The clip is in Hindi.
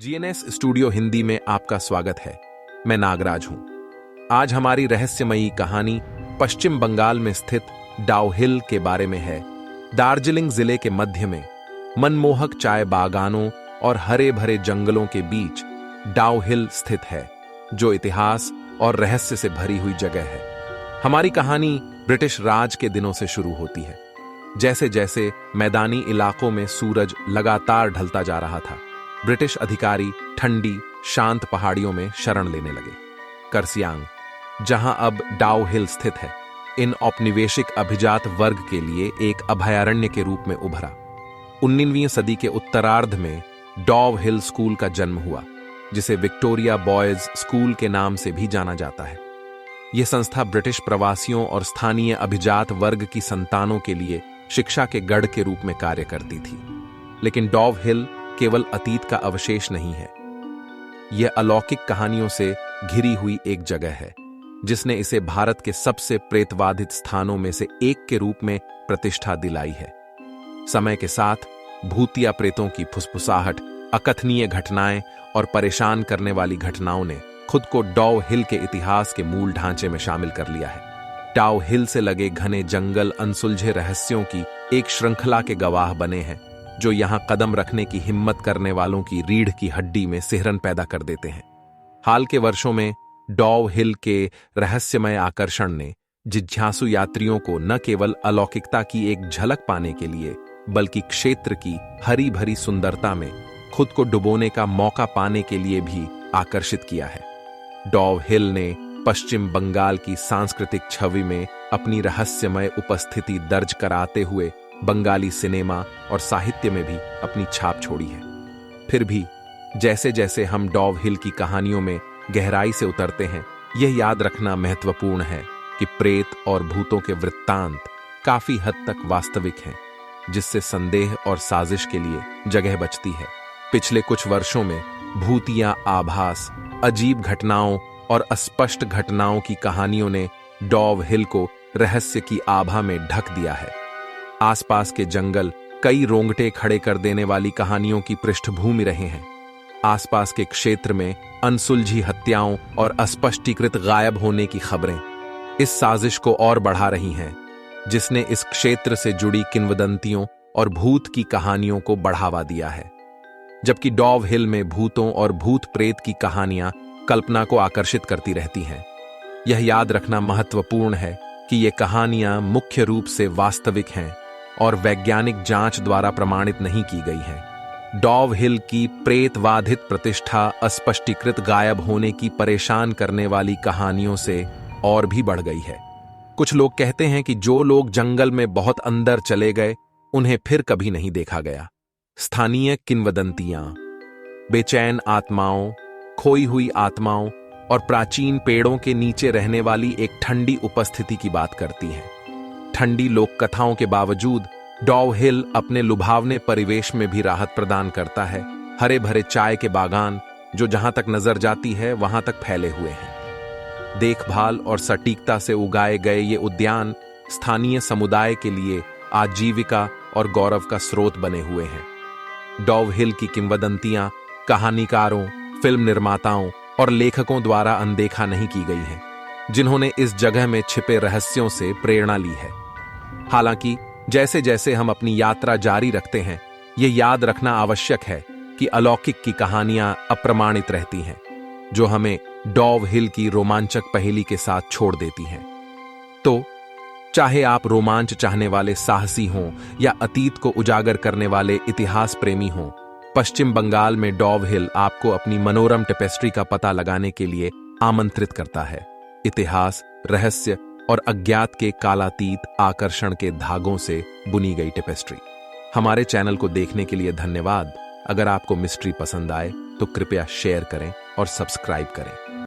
जीएनएस स्टूडियो हिंदी में आपका स्वागत है। मैं नागराज हूं। आज हमारी रहस्यमयी कहानी पश्चिम बंगाल में स्थित डाउ हिल के बारे में है। दार्जिलिंग जिले के मध्य में मनमोहक चाय बागानों और हरे भरे जंगलों के बीच डाउ हिल स्थित है, जो इतिहास और रहस्य से भरी हुई जगह है। हमारी कहानी ब्रिटिश राज के दिनों से शुरू होती है। जैसे जैसे मैदानी इलाकों में सूरज लगातार ढलता जा रहा था, ब्रिटिश अधिकारी ठंडी शांत पहाड़ियों में शरण लेने लगे। कर्सियांग, जहां अब डाउ हिल स्थित है, इन औपनिवेशिक अभिजात वर्ग के लिए एक अभयारण्य के रूप में उभरा। 19वीं सदी के उत्तरार्ध में डाउ हिल स्कूल का जन्म हुआ, जिसे विक्टोरिया बॉयज स्कूल के नाम से भी जाना जाता है। यह संस्था ब्रिटिश प्रवासियों और स्थानीय अभिजात वर्ग की संतानों के लिए शिक्षा के गढ़ के रूप में कार्य करती थी। लेकिन डाउ हिल केवल अतीत का अवशेष नहीं है। यह अलौकिक कहानियों से घिरी हुई एक जगह है, जिसने इसे भारत के सबसे प्रेतवाधित स्थानों में से एक के रूप में प्रतिष्ठा दिलाई है। समय के साथ भूतिया प्रेतों की फुसफुसाहट, अकथनीय घटनाएं और परेशान करने वाली घटनाओं ने खुद को डाउ हिल के इतिहास के मूल ढांचे में शामिल कर लिया है। डाउ हिल से लगे घने जंगल अनसुलझे रहस्यों की एक श्रृंखला के गवाह बने हैं, जो यहां कदम रखने की हिम्मत करने वालों की रीढ़ की हड्डी में सिहरन पैदा कर देते हैं। हाल के वर्षों में डाउ हिल के रहस्यमय आकर्षण ने जिज्ञासु यात्रियों को न केवल अलौकिकता की एक झलक पाने के लिए, बल्कि क्षेत्र की हरी भरी सुंदरता में खुद को डुबोने का मौका पाने के लिए भी आकर्षित किया है। डाउ हिल ने पश्चिम बंगाल की सांस्कृतिक छवि में अपनी रहस्यमय उपस्थिति दर्ज कराते हुए बंगाली सिनेमा और साहित्य में भी अपनी छाप छोड़ी है। फिर भी जैसे जैसे हम डाउ हिल की कहानियों में गहराई से उतरते हैं, यह याद रखना महत्वपूर्ण है कि प्रेत और भूतों के वृत्तांत काफी हद तक वास्तविक हैं, जिससे संदेह और साजिश के लिए जगह बचती है। पिछले कुछ वर्षों में भूतिया आभास, अजीब घटनाओं और अस्पष्ट घटनाओं की कहानियों ने डाउ हिल को रहस्य की आभा में ढक दिया है। आसपास के जंगल कई रोंगटे खड़े कर देने वाली कहानियों की पृष्ठभूमि रहे हैं। आसपास के क्षेत्र में अनसुलझी हत्याओं और अस्पष्टीकृत गायब होने की खबरें इस साजिश को और बढ़ा रही हैं, जिसने इस क्षेत्र से जुड़ी किंवदंतियों और भूत की कहानियों को बढ़ावा दिया है। जबकि डाउ हिल में भूतों और भूत प्रेत की कहानियां कल्पना को आकर्षित करती रहती हैं, यह याद रखना महत्वपूर्ण है कि ये कहानियां मुख्य रूप से वास्तविक हैं और वैज्ञानिक जांच द्वारा प्रमाणित नहीं की गई हैं। डाउ हिल की प्रेतवाधित प्रतिष्ठा अस्पष्टीकृत गायब होने की परेशान करने वाली कहानियों से और भी बढ़ गई है। कुछ लोग कहते हैं कि जो लोग जंगल में बहुत अंदर चले गए, उन्हें फिर कभी नहीं देखा गया। स्थानीय किंवदंतियां बेचैन आत्माओं, खोई हुई आत्माओं और प्राचीन पेड़ों के नीचे रहने वाली एक ठंडी उपस्थिति की बात करती हैं। ठंडी लोक कथाओं के बावजूद डाउ हिल अपने लुभावने परिवेश में भी राहत प्रदान करता है। हरे भरे चाय के बागान, जो जहां तक नजर जाती है वहां तक फैले हुए हैं। देखभाल और सटीकता से उगाए गए ये उद्यान स्थानीय समुदाय के लिए आजीविका और गौरव का स्रोत बने हुए हैं। डाउ हिल की किंवदंतियां कहानीकारों, फिल्म निर्माताओं और लेखकों द्वारा अनदेखा नहीं की गई हैं, जिन्होंने इस जगह में छिपे रहस्यों से प्रेरणा ली है। हालांकि जैसे जैसे हम अपनी यात्रा जारी रखते हैं, यह याद रखना आवश्यक है कि अलौकिक की कहानियां अप्रमाणित रहती हैं, जो हमें डाउ हिल की रोमांचक पहेली के साथ छोड़ देती हैं। तो चाहे आप रोमांच चाहने वाले साहसी हों या अतीत को उजागर करने वाले इतिहास प्रेमी हों, पश्चिम बंगाल में डाउ हिल आपको अपनी मनोरम टेपेस्ट्री का पता लगाने के लिए आमंत्रित करता है। इतिहास, रहस्य और अज्ञात के कालातीत आकर्षण के धागों से बुनी गई टेपेस्ट्री। हमारे चैनल को देखने के लिए धन्यवाद। अगर आपको मिस्ट्री पसंद आए तो कृपया शेयर करें और सब्सक्राइब करें।